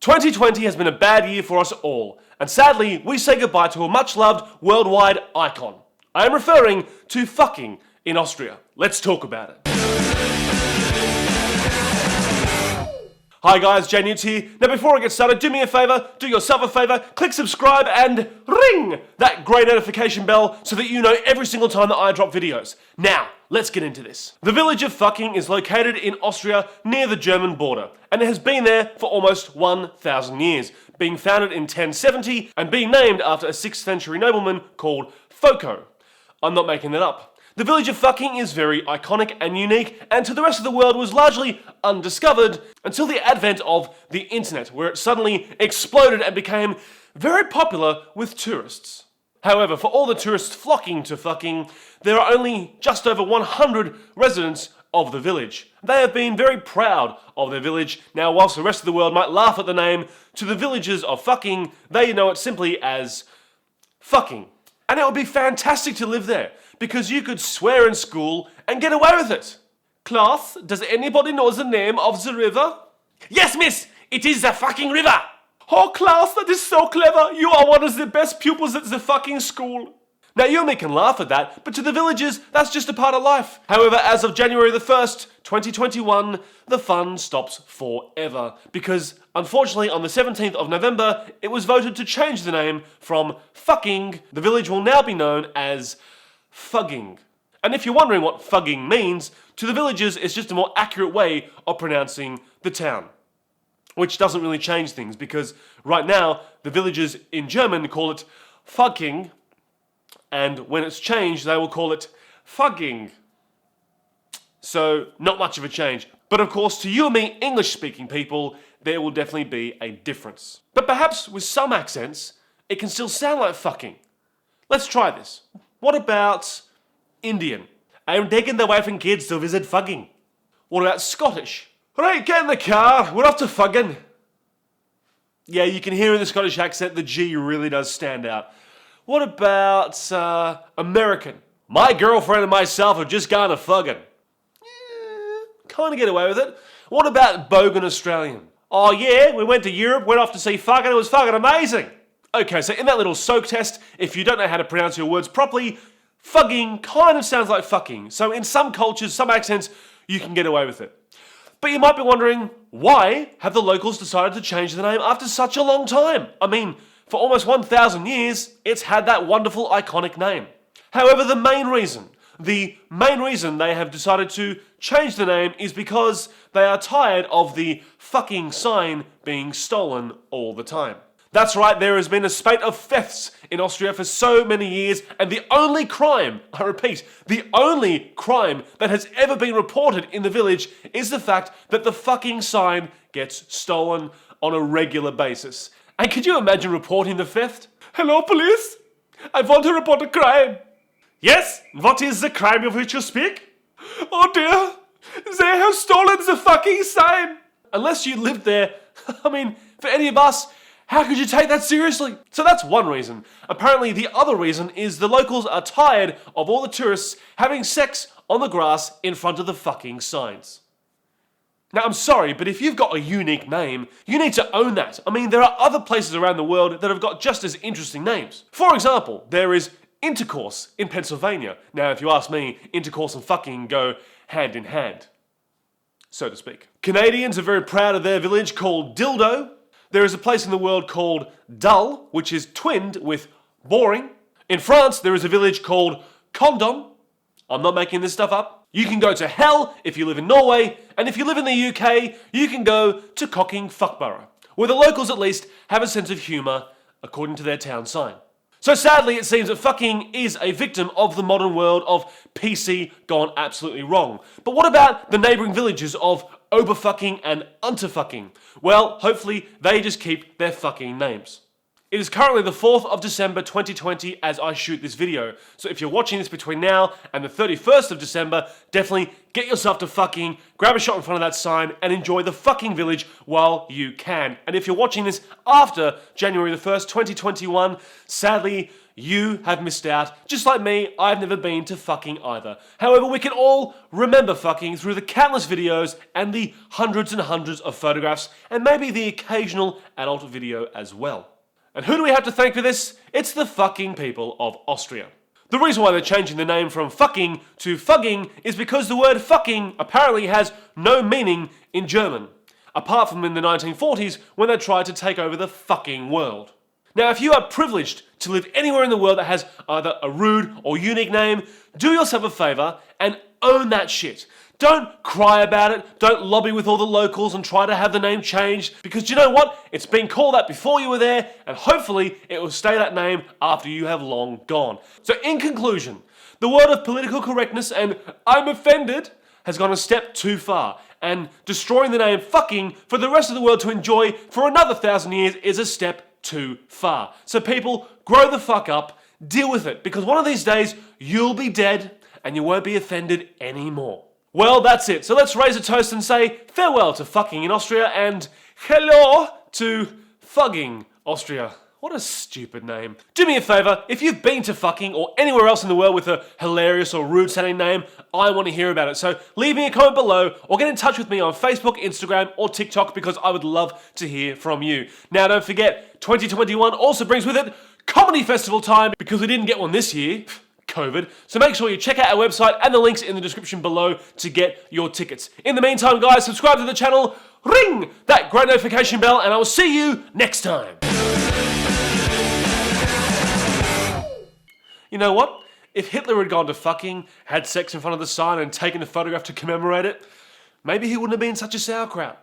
2020 has been a bad year for us all, and sadly, we say goodbye to a much-loved worldwide icon. I am referring to fucking in Austria. Let's talk about it. Hi guys, Jay Newts here. Now before I get started, do me a favour, do yourself a favour, click subscribe and ring that grey notification bell so that you know every single time that I drop videos. Now, let's get into this. The village of Fucking is located in Austria near the German border, and it has been there for almost 1,000 years, being founded in 1070 and being named after a 6th century nobleman called Foko. I'm not making that up. The village of Fucking is very iconic and unique, and to the rest of the world was largely undiscovered until the advent of the internet, where it suddenly exploded and became very popular with tourists. However, for all the tourists flocking to Fucking, there are only just over 100 residents of the village. They have been very proud of their village. Now, whilst the rest of the world might laugh at the name, to the villagers of Fucking, they know it simply as Fucking. And it would be fantastic to live there, because you could swear in school and get away with it. Class, does anybody know the name of the river? Yes, miss! It is the fucking river! Oh, class, that is so clever! You are one of the best pupils at the fucking school. Now, you and me can laugh at that, but to the villagers, that's just a part of life. However, as of January the 1st, 2021, the fun stops forever. Because, unfortunately, on the 17th of November, it was voted to change the name from Fucking. The village will now be known as Fugging. And if you're wondering what Fugging means, to the villagers it's just a more accurate way of pronouncing the town. Which doesn't really change things, because right now the villagers in German call it Fucking, and when it's changed they will call it Fugging. So not much of a change. But of course, to you and me English speaking people, there will definitely be a difference. But perhaps with some accents, it can still sound like fucking. Let's try this. What about Indian? I'm taking the wife and kids to visit Fugging. What about Scottish? Right, get in the car, we're off to Fugging. Yeah, you can hear in the Scottish accent the G really does stand out. What about American? My girlfriend and myself have just gone to Fugging. Kind of get away with it. What about Bogan Australian? Oh yeah, we went to Europe, went off to see Fugging, it was fucking amazing. Okay, so in that little soak test, if you don't know how to pronounce your words properly, Fugging kind of sounds like fucking. So in some cultures, some accents, you can get away with it. But you might be wondering, why have the locals decided to change the name after such a long time? I mean, for almost 1,000 years, it's had that wonderful, iconic name. However, the main reason they have decided to change the name is because they are tired of the fucking sign being stolen all the time. That's right, there has been a spate of thefts in Austria for so many years, and the only crime, I repeat, the only crime that has ever been reported in the village is the fact that the fucking sign gets stolen on a regular basis. And could you imagine reporting the theft? Hello, police? I want to report a crime. Yes, what is the crime of which you speak? Oh dear, they have stolen the fucking sign. Unless you lived there, I mean, for any of us, how could you take that seriously? So that's one reason. Apparently the other reason is the locals are tired of all the tourists having sex on the grass in front of the fucking signs. Now I'm sorry, but if you've got a unique name, you need to own that. I mean, there are other places around the world that have got just as interesting names. For example, there is Intercourse in Pennsylvania. Now if you ask me, intercourse and fucking go hand in hand, so to speak. Canadians are very proud of their village called Dildo. There is a place in the world called Dull, which is twinned with boring. In France, there is a village called Condom. I'm not making this stuff up. You can go to hell if you live in Norway, and if you live in the UK, you can go to Cocking Fuckborough, where the locals at least have a sense of humour according to their town sign. So sadly, it seems that Fucking is a victim of the modern world of PC gone absolutely wrong. But what about the neighbouring villages of Oberfucking and Unterfucking? Well, hopefully they just keep their fucking names. It is currently the 4th of December 2020 as I shoot this video. So if you're watching this between now and the 31st of December, definitely get yourself to fucking, grab a shot in front of that sign and enjoy the fucking village while you can. And if you're watching this after January the 1st, 2021, sadly, you have missed out. Just like me, I've never been to fucking either. However, we can all remember fucking through the countless videos and the hundreds and hundreds of photographs and maybe the occasional adult video as well. And who do we have to thank for this? It's the fucking people of Austria. The reason why they're changing the name from fucking to fugging is because the word fucking apparently has no meaning in German, apart from in the 1940s when they tried to take over the fucking world. Now, if you are privileged to live anywhere in the world that has either a rude or unique name, do yourself a favor and own that shit. Don't cry about it, don't lobby with all the locals and try to have the name changed, because do you know what? It's been called that before you were there, and hopefully it will stay that name after you have long gone. So in conclusion, the world of political correctness and I'm offended has gone a step too far, and destroying the name fucking for the rest of the world to enjoy for another 1,000 years is a step too far. So people, grow the fuck up, deal with it, because one of these days you'll be dead and you won't be offended anymore. Well, that's it. So let's raise a toast and say farewell to fucking in Austria and hello to fugging Austria. What a stupid name. Do me a favor, if you've been to fucking or anywhere else in the world with a hilarious or rude sounding name, I want to hear about it. So leave me a comment below or get in touch with me on Facebook, Instagram or TikTok because I would love to hear from you. Now don't forget, 2021 also brings with it Comedy Festival time because we didn't get one this year. COVID. So make sure you check out our website and the links in the description below to get your tickets. In the meantime, guys, subscribe to the channel, ring that great notification bell, and I will see you next time. You know what? If Hitler had gone to fucking, had sex in front of the sign and taken a photograph to commemorate it, maybe he wouldn't have been such a sauerkraut.